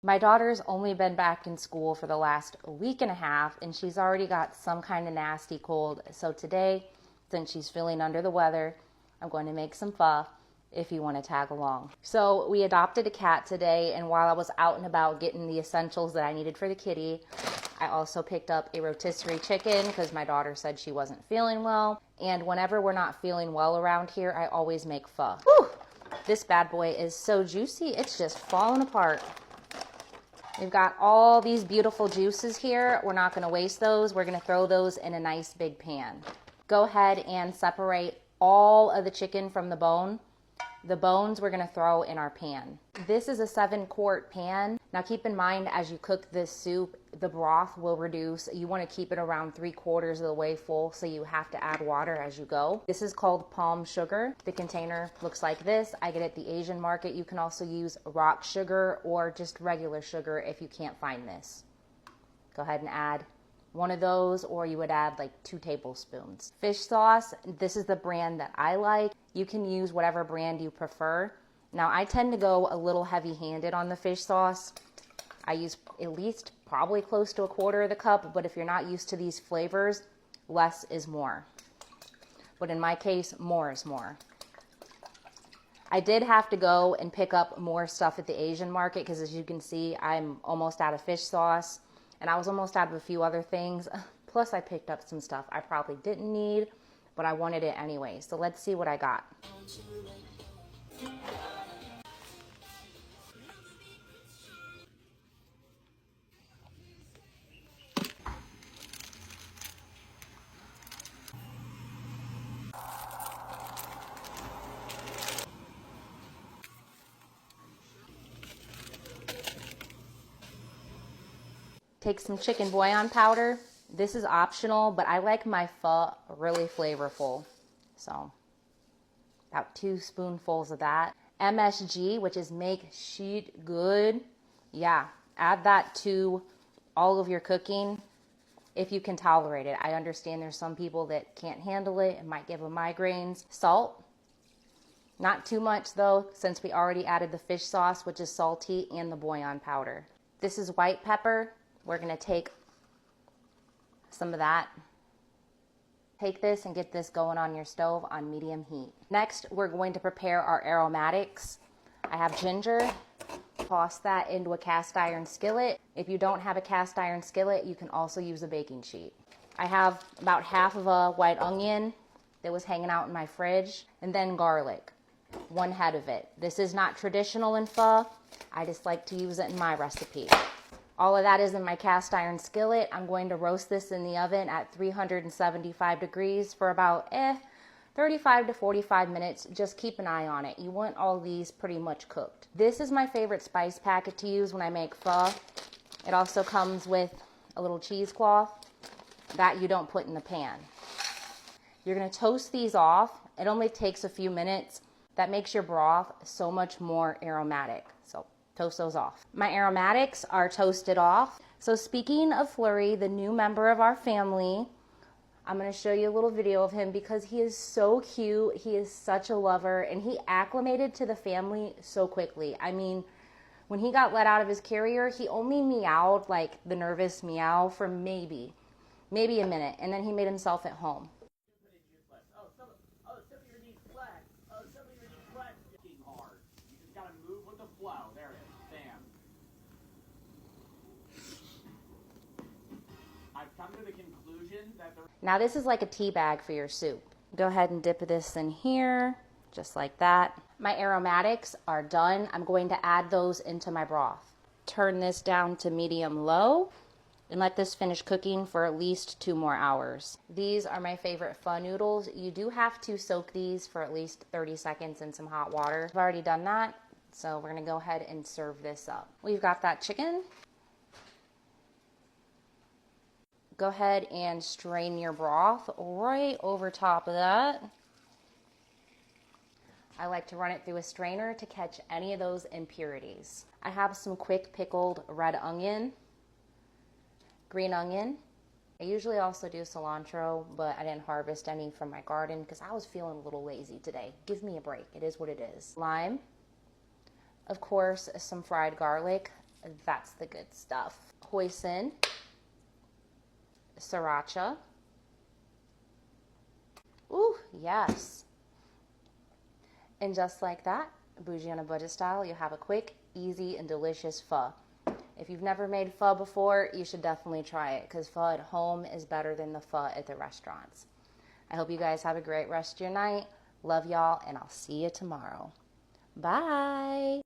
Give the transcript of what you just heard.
My daughter's only been back in school for the last week and a half, and she's already got some kind of nasty cold. So today, since she's feeling under the weather, I'm going to make some pho if you want to tag along. So we adopted a cat today, and while I was out and about getting the essentials that I needed for the kitty, I also picked up a rotisserie chicken because my daughter said she wasn't feeling well. And whenever we're not feeling well around here, I always make pho. Whew! This bad boy is so juicy, it's just falling apart. We've got all these beautiful juices here. We're not going to waste those. We're going to throw those in a nice big pan. Go ahead and separate all of the chicken from the bone. The bones we're going to throw in our pan. This is a 7-quart pan. Now keep in mind, as you cook this soup, the broth will reduce. You want to keep it around 3/4 of the way full, so you have to add water as you go. This is called palm sugar. The container looks like this. I get it at the Asian market. You can also use rock sugar or just regular sugar if you can't find this. Go ahead and add one of those, or you would add like 2 tablespoons. Fish sauce, this is the brand that I like. You can use whatever brand you prefer. Now I tend to go a little heavy-handed on the fish sauce. I use at least probably close to 1/4 of the cup, but if you're not used to these flavors, less is more. But in my case, more is more. I did have to go and pick up more stuff at the Asian market because, as you can see, I'm almost out of fish sauce. And I was almost out of a few other things. Plus, I picked up some stuff I probably didn't need, but I wanted it anyway. So let's see what I got. Take some chicken bouillon powder. This is optional, but I like my pho really flavorful. So about 2 spoonfuls of that. MSG, which is make sheet good. Yeah, add that to all of your cooking if you can tolerate it. I understand there's some people that can't handle it. It might give them migraines. Salt. Not too much though, since we already added the fish sauce, which is salty, and the bouillon powder. This is white pepper. We're going to take some of that. Take this and get this going on your stove on medium heat. Next, we're going to prepare our aromatics. I have ginger. Toss that into a cast iron skillet. If you don't have a cast iron skillet, you can also use a baking sheet. I have about half of a white onion that was hanging out in my fridge, and then garlic, 1 head of it. This is not traditional in pho. I just like to use it in my recipe. All of that is in my cast iron skillet. I'm going to roast this in the oven at 375 degrees for about 35 to 45 minutes. Just keep an eye on it. You want all these pretty much cooked. This is my favorite spice packet to use when I make pho. It also comes with a little cheesecloth that you don't put in the pan. You're going to toast these off. It only takes a few minutes. That makes your broth so much more aromatic. So toast those off. My aromatics are toasted off. So speaking of Flurry, the new member of our family, I'm going to show you a little video of him because he is so cute. He is such a lover, and he acclimated to the family so quickly. I mean, when he got let out of his carrier, he only meowed like the nervous meow for maybe a minute, and then he made himself at home. Now this is like a tea bag for your soup. Go ahead and dip this in here, just like that. My aromatics are done. I'm going to add those into my broth. Turn this down to medium-low and let this finish cooking for at least 2 more hours. These are my favorite pho noodles. You do have to soak these for at least 30 seconds in some hot water. I've already done that, so we're gonna go ahead and serve this up. We've got that chicken. Go ahead and strain your broth right over top of that. I like to run it through a strainer to catch any of those impurities. I have some quick pickled red onion, green onion. I usually also do cilantro, but I didn't harvest any from my garden because I was feeling a little lazy today. Give me a break. It is what it is. Lime. Of course, some fried garlic. That's the good stuff. Hoisin, sriracha. Ooh, yes. And just like that, bougie on a budget style, you have a quick, easy, and delicious pho. If you've never made pho before, you should definitely try it because pho at home is better than the pho at the restaurants. I hope you guys have a great rest of your night. Love y'all, and I'll see you tomorrow. Bye.